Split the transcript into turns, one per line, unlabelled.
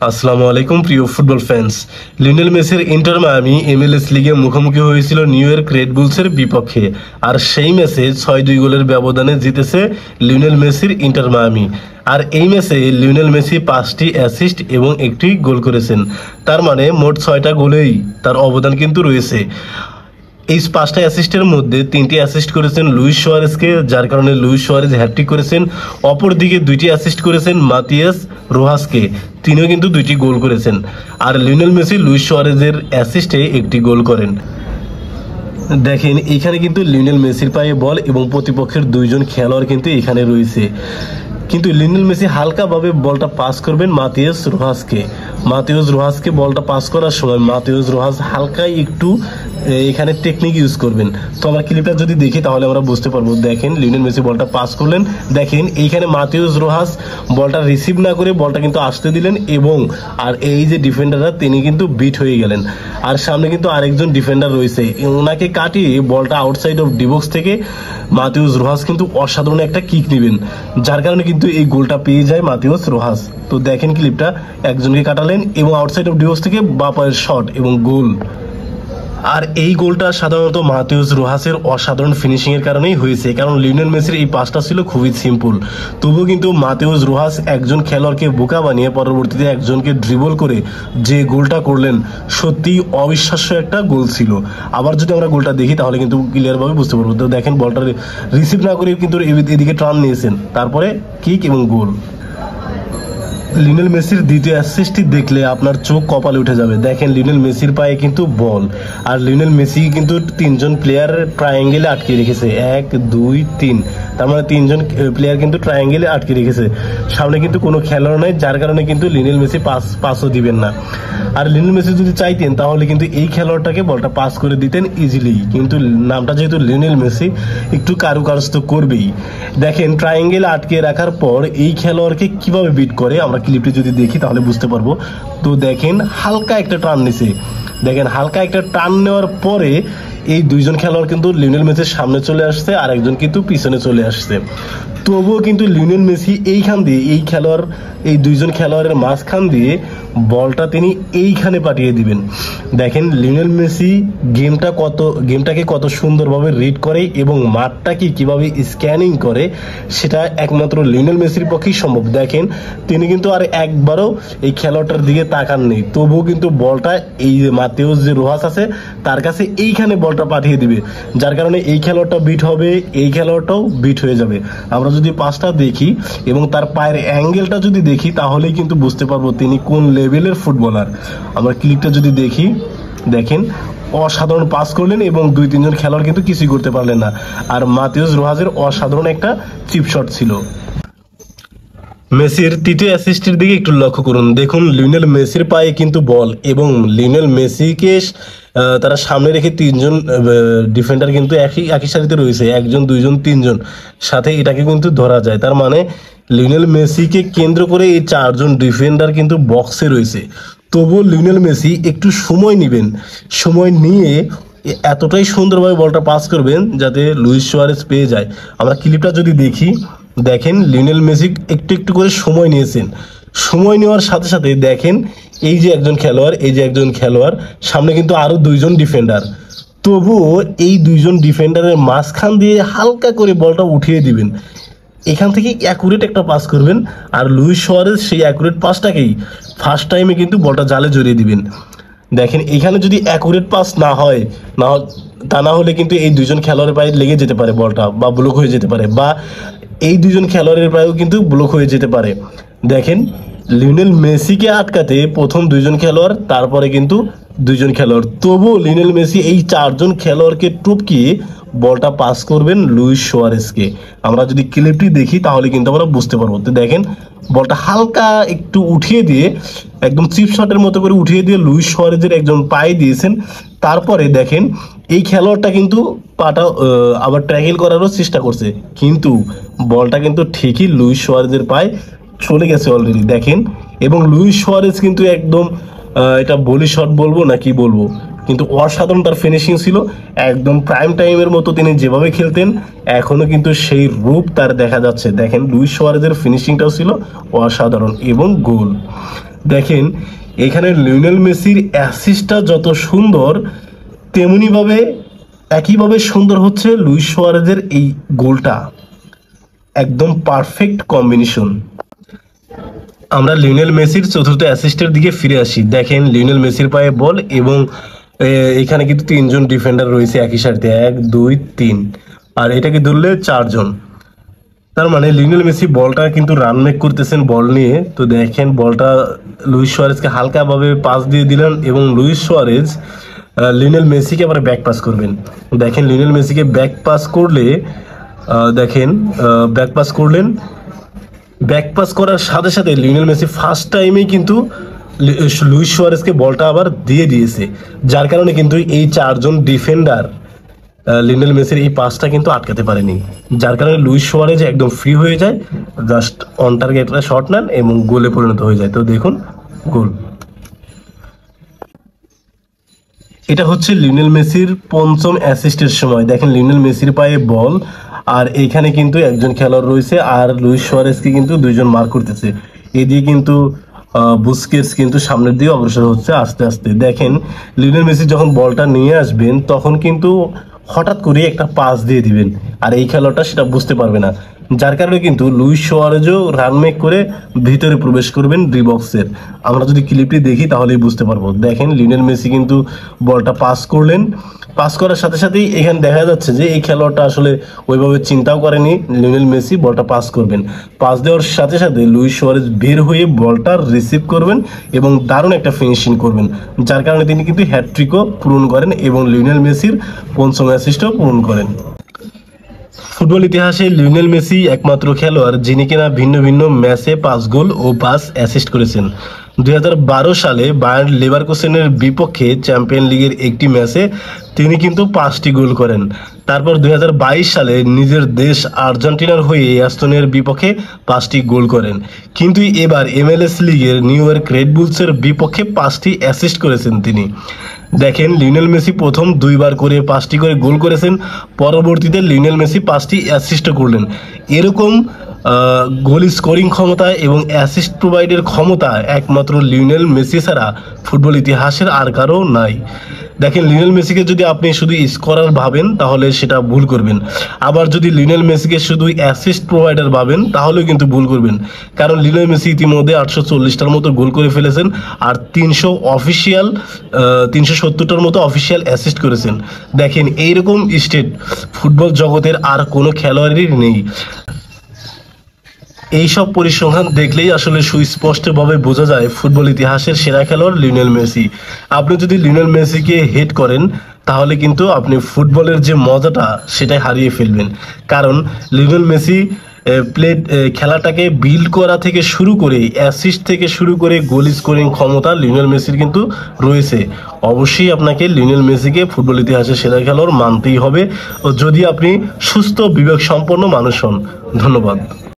আসসালামু আলাইকুম প্রিয় ফুটবল ফ্যান্স। লিওনেল মেসির ইন্টার মায়ামি MLS লিগে মুখোমুখি হয়েছিল নিউ ইয়র্ক রেড বুলসের বিপক্ষে, আর সেই ম্যাচে 6-2 গোলের ব্যবধানে জিতেছে লিওনেল মেসির ইন্টার মায়ামি। আর এই ম্যাচে লিওনেল মেসি 5টি অ্যাসিস্ট এবং একটি গোল করেছেন, তার মানে মোট 6টা গোলেই তার অবদান কিন্তু রয়েছে। এই 5টা অ্যাসিস্টের মধ্যে 3টি অ্যাসিস্ট করেছেন লুইস সুয়ারেজকে, যার কারণে লুইস সুয়ারেজ হ্যাটট্রিক করেছেন। অপরদিকে 2টি অ্যাসিস্ট করেছেন মাতিয়াস রোহাসকে, তিনিও কিন্তু 2টি গোল করেছেন। আর লিওনেল মেসি লুইস সুয়ারেজের অ্যাসিস্টে একটি গোল করেন। দেখেন এখানে কিন্তু লিওনেল মেসির পায়ে বল এবং প্রতিপক্ষের 2জন খেলোয়াড় কিন্তু এখানে রয়েছে, কিন্তু লিওনেল মেসি হালকাভাবে বলটা পাস করবেন মাতিয়াস রোহাসকে বলটা পাস করার সময় মাতিয়াস রোহাস হালকাই একটু এখানে টেকনিক ইউজ করবেন। তো আমরা ক্লিপটা যদি দেখি তাহলে আমরা বুঝতে পারবো। দেখেন লিওনেল মেসি বলটা পাস করলেন, দেখেন এইখানে মাতিয়াস রোহাস বলটা রিসিভ না করে বলটা কিন্তু আসতে দিলেন, এবং আর এই যে ডিফেন্ডাররা তিনি কিন্তু বিট হয়ে গেলেন। আর সামনে কিন্তু আরেকজন ডিফেন্ডার রয়েছে, ওনাকে কাটিয়ে বলটা আউটসাইড অফ ডিবক্স থেকে মাতিয়াস রোহাস কিন্তু অসাধারণ একটা কিক নেবেন, যার কারণে কিন্তু এই গোলটা পেয়ে যায় মাতিয়াস রোহাস। তো দেখেন ক্লিপটা, একজনকে কাটালেন এবং আউটসাইড অফ ডিবক্স থেকে বাঁ পায়ের শট এবং গোল। আর এই গোলটা সাধারণত মাতিয়াস রোহাসের অসাধারণ ফিনিশিং এর কারণেই হয়েছে, কারণ লিওনেল মেসির এই পাসটা ছিল খুবই সিম্পল। তবুও কিন্তু মাতিয়াস রোহাস একজন খেলোয়াড়কে বোকা বানিয়ে পরবর্তীতে একজনকে ড্রিবল করে যে গোলটা করলেন, সত্যি অবিশ্বাস্য একটা গোল ছিল। আবার যদি আমরা গোলটা দেখি তাহলে কিন্তু ক্লিয়ারভাবে বুঝতে পারবো। তো দেখেন বলটা রিসিভ না করে কিন্তু এদিকে টার্ন নিয়েছেন, তারপরে কিক এবং গোল। লিওনেল মেসির দ্বিতীয় অ্যাসিস্টটি দেখলে আপনার চোখ কপালে উঠে যাবে। দেখেন লিওনেল মেসির পায়ে কিন্তু বল, আর লিওনেল মেসি কিন্তু 3জন প্লেয়ার ট্রায়াঙ্গেলে আটকে রেখেছে, 1 2 3, তার মানে 3জন প্লেয়ার কিন্তু ট্রায়াঙ্গেলে আটকে রেখেছে। সামনে কিন্তু কোনো খেলোয়াড় নাই, যার কারণে কিন্তু লিওনেল মেসি পাসও দিবেন না। আর লিওনেল মেসি যদি চাইতেন তাহলে কিন্তু এই খেলোয়াড়টাকে বলটা পাস করে দিতেন ইজিলি, কিন্তু নামটা যেহেতু লিওনেল মেসি, একটু কারুকার্য তো করবেই। দেখেন ট্রায়াঙ্গেলে আটকে রাখার পর এই খেলোয়াড়কে কিভাবে বিট করে আমরা ক্লিপটি যদি দেখি তাহলে বুঝতে পারবো। তো দেখেন হালকা একটা টার্ন নিছে, দেখেন হালকা একটা টার্ন নেওয়ার পরে এই 2জন খেলোয়াড় কিন্তু লিওনেল মেসির সামনে চলে আসছে, আর একজন কিন্তু পিছনে চলে আসছে। তবুও কিন্তু লিওনেল মেসি এইখান দিয়ে এই 2জন খেলোয়াড়ের মাঝখান দিয়ে বলটা তিনি এইখানে পাঠিয়ে দিবেন। দেখেন লিওনেল মেসি গেমটাকে কত সুন্দরভাবে রিড করে এবং মাঠটাকে কিভাবে স্ক্যানিং করে, সেটা একমাত্র লিওনেল মেসির পক্ষেই সম্ভব। দেখেন তিনি কিন্তু আর একবারও এই খেলোয়াড়টার দিকে তাকাননি, তবুও কিন্তু বলটা এই মাতিয়াস যে রোহাস আছে তার কাছে এইখানে বলটা পাঠিয়ে দিবে, যার কারণে এই খেলোয়াড়টা বিট হবে, এই খেলোয়াড়টাও বিট হয়ে যাবে। আমরা যদি পাসটা দেখি এবং তার পায়ের অ্যাঙ্গেলটা যদি দেখি তাহলেই কিন্তু বুঝতে পারবো তিনি কোন লেভেলের ফুটবলার। আমরা ক্লিকটা যদি দেখি, দেখেন অসাধারণ পাস করলেন এবং 2-3জন খেলোয়াড় কিন্তু কিছুই করতে পারলেন না। আর মাতিয়াস রোহাসের অসাধারণ একটা চিপ শট ছিল। মেসির তৃতীয় অ্যাসিস্টের দিকে একটু লক্ষ্য করুন। দেখুন লিওনেল মেসির পায়ে কিন্তু বল, এবং লিওনেল মেসিকে তারা সামনে রেখে 3জন ডিফেন্ডার কিন্তু একই সারিতে রয়েছে, 1 জন 2 জন 3 জন, সাথে এটাকে কিন্তু ধরা যায়। তার মানে লিওনেল মেসিকে কেন্দ্র করে এই 4জন ডিফেন্ডার কিন্তু বক্সে রয়েছে। তবুও লিওনেল মেসি একটু সময় নেবেন, সময় নিয়ে এতটাই সুন্দরভাবে বলটা পাস করবেন যাতে লুইস সুয়ারেজ পেয়ে যায়। আমরা ক্লিপটা যদি দেখি, দেখেন লিওনেল মেসি একটু একটু করে সময় নিয়েছেন, সময় নেওয়ার সাথে সাথে দেখেন এই যে একজন খেলোয়াড়, সামনে কিন্তু আরো 2জন ডিফেন্ডার, তবুও এই 2জন ডিফেন্ডারের মাঝখান দিয়ে হালকা করে বলটা উঠিয়ে দিবেন, এখান থেকে অ্যাকুরেট একটা পাস করবেন। আর লুইস সুয়ারেজ সেই অ্যাকুরেট পাসটাকেই ফার্স্ট টাইমে কিন্তু বলটা জালে জড়িয়ে দিবেন। দেখেন এখানে যদি অ্যাকুরেট পাস তা না হলে কিন্তু এই 2জন খেলোয়াড়ের পায়ে লেগে যেতে পারে বলটা, বা ব্লক হয়ে যেতে পারে, বা এই 2জন খেলোয়াড়ের পায়েও কিন্তু ব্লক হয়ে যেতে পারে। দেখেন লিওনেল মেসিকে আটকাতে প্রথম 2জন খেলোয়াড়, তারপরে কিন্তু 2জন খেলোয়াড়, তবুও লিওনেল মেসি এই 4জন খেলোয়াড়কে টপকিয়ে বলটা পাস করবেন লুইস সুয়ারেজকে। আমরা যদি ক্লিপটি দেখি তাহলে কিন্তু আমরা বুঝতে পারবো। তো দেখেন বলটা হালকা একটু উঠিয়ে দিয়ে, একদম চিপ শটের মতো করে উঠিয়ে দিয়ে লুইস সুয়ারেজের একজন পায়ে দিয়েছেন। তারপরে দেখেন এই খেলোয়াড়টা কিন্তু পাটা আবার ট্যাকেল করারও চেষ্টা করছে, কিন্তু বলটা কিন্তু ঠিকই লুইস সুয়ারেজের পায়ে চলে গেছে অলরেডি। দেখেন, এবং লুইস সুয়ারেজ কিন্তু একদম এটা বলি শট বলবো না কি বলবো, কিন্তু অসাধারণ তার ফিনিশিং ছিল, একদম প্রাইম টাইমের মতো তিনি যেভাবে খেলতেন এখনো কিন্তু সেই রূপ তার দেখা যাচ্ছে। দেখেন লুইস সুয়ারেজের ফিনিশিংটাও ছিল অসাধারণ, এবং গোল। দেখেন এখানে লিওনেল মেসির অ্যাসিস্টটা যত সুন্দর, তেমনিভাবে একইভাবে সুন্দর হচ্ছে লুইস সুয়ারেজের এই গোলটা। একদম পারফেক্ট কম্বিনেশন। আমরা লিওনেল মেসির চতুর্থ অ্যাসিস্টের দিকে ফিরে আসি। দেখেন লিওনেল মেসির পায়ে বল এবং এখানে কিন্তু তিনজন ডিফেন্ডার রয়েছে একই সাথে, 1 2 3, আর এটাকে ধরলে 4 জন। তার মানে লিওনেল মেসি বলটা কিন্তু রান মেক করতেছেন বল নিয়ে। তো দেখেন বলটা লুইস সুয়ারেজকে হালকাভাবে পাস দিয়ে দিলেন এবং লুইস সুয়ারেজ লিওনেল মেসিকে আবার ব্যাক পাস করবেন। দেখেন লিওনেল মেসিকে ব্যাক পাস করলে দেখেন ব্যাক পাস করলেন, ব্যাক পাস করার সাথে সাথে লিওনেল মেসি ফার্স্ট টাইমেই কিন্তু লুইস সুয়ারেজকে বলটা আবার দিয়ে দিয়েছে, যার কারণে কিন্তু এই 4 জন ডিফেন্ডার লিওনেল মেসির এই পাসটা কিন্তু আটকাতে পারেনি, যার কারণে লুইস সুয়ারেজ একদম ফ্রি হয়ে যায়, জাস্ট অন টার্গেট শট নেন এবং গোলে পরিণত হয়ে যায়। তো দেখুন গোল। এটা হচ্ছে লিওনেল মেসির পঞ্চম অ্যাসিস্টের সময়। দেখেন লিওনেল মেসির পায়ে বল, আর এইখানে কিন্তু একজন খেলোয়াড় রয়েছে আর লুইস সুয়ারেজকে কিন্তু 2 জন মার করতেছে। এদিকে কিন্তু বুস্কেটস কিন্তু সামনের দিকে অগ্রসর হচ্ছে আস্তে আস্তে। দেখেন লিওনেল মেসি যখন বলটা নিয়ে আসবেন তখন কিন্তু হঠাৎ করে একটা পাস দিয়ে দিবেন, আর এই খেলোয়াড়টা সেটা বুঝতে পারবে না, যার কারণে কিন্তু লুইস সুয়ারেজও রান মেক করে ভিতরে প্রবেশ করবেন ডি বক্সের। আমরা যদি ক্লিপটি দেখি তাহলেই বুঝতে পারবো। দেখেন লিওনেল মেসি কিন্তু বলটা পাস করলেন, পাস করার সাথে সাথেই এখানে দেখা যাচ্ছে যে এই খেলোয়াড়টা আসলে ওইভাবে চিন্তাও করেনি লিওনেল মেসি বলটা পাস করবেন। পাস দেওয়ার সাথে সাথে লুইস সুয়ারেজ বের হয়ে বলটা রিসিভ করবেন এবং দারুণ একটা ফিনিশিং করবেন, যার কারণে তিনি কিন্তু হ্যাটট্রিকও পূরণ করেন এবং লিওনেল মেসির পঞ্চম অ্যাসিস্টও পূরণ করেন। ফুটবল ইতিহাসে লিওনেল মেসি একমাত্র খেলোয়াড় যিনি কিনা ভিন্ন ভিন্ন ম্যাচে 5 গোল ও 5 অ্যাসিস্ট করেছেন। 2012 সালে বায়ার্ন লেভারকুসেনের বিপক্ষে চ্যাম্পিয়ন লিগের একটি ম্যাচে তিনি কিন্তু 5টি গোল করেন। তারপর 2022 সালে নিজের দেশ আর্জেন্টিনার হয়ে অ্যাস্টনের বিপক্ষে 5টি গোল করেন। কিন্তু এবার MLS লিগের নিউ ইয়র্ক রেড বুলসের বিপক্ষে 5টি অ্যাসিস্ট করেছেন তিনি। দেখেন লিওনেল মেসি প্রথম 2বার করে 5টি করে গোল করেছেন, পরবর্তীতে লিওনেল মেসি 5টি অ্যাসিস্টও করলেন। এরকম গোল স্কোরিং ক্ষমতা এবং অ্যাসিস্ট প্রোভাইডের ক্ষমতা একমাত্র লিওনেল মেসি ছাড়া ফুটবল ইতিহাসের আর কারো নাই। দেখেন লিওনেল মেসিকে যদি আপনি শুধু স্কোরার ভাবেন তাহলে সেটা ভুল করবেন, আবার যদি লিওনেল মেসিকে শুধু অ্যাসিস্ট প্রোভাইডার ভাবেন তাহলেও কিন্তু ভুল করবেন, কারণ লিওনেল মেসি ইতিমধ্যে 840টার মতো গোল করে ফেলেছেন আর 370টার মতো অফিসিয়াল অ্যাসিস্ট করেছেন। দেখেন এইরকম স্টেট ফুটবল জগতের আর কোনো খেলোয়াড়েরই নেই। এইসব পরিসংখ্যান দেখলেই আসলে সুস্পষ্টভাবে বোঝা যায় ফুটবল ইতিহাসের সেরা খেলোয়াড় লিওনেল মেসি। আপনি যদি লিওনেল মেসিকে হেট করেন তাহলে কিন্তু আপনি ফুটবলের যে মজাটা সেটাই হারিয়ে ফেলবেন, কারণ লিওনেল মেসি খেলাটাকে বিল্ড করা থেকে শুরু করে অ্যাসিস্ট থেকে শুরু করে গোল স্কোরিং ক্ষমতা লিওনেল মেসির কিন্তু রয়েছে। অবশ্যই আপনাকে লিওনেল মেসিকে ফুটবল ইতিহাসের সেরা খেলোয়াড় মানতেই হবে, ও যদি আপনি সুস্থ বিবেক সম্পন্ন মানুষ হন। ধন্যবাদ।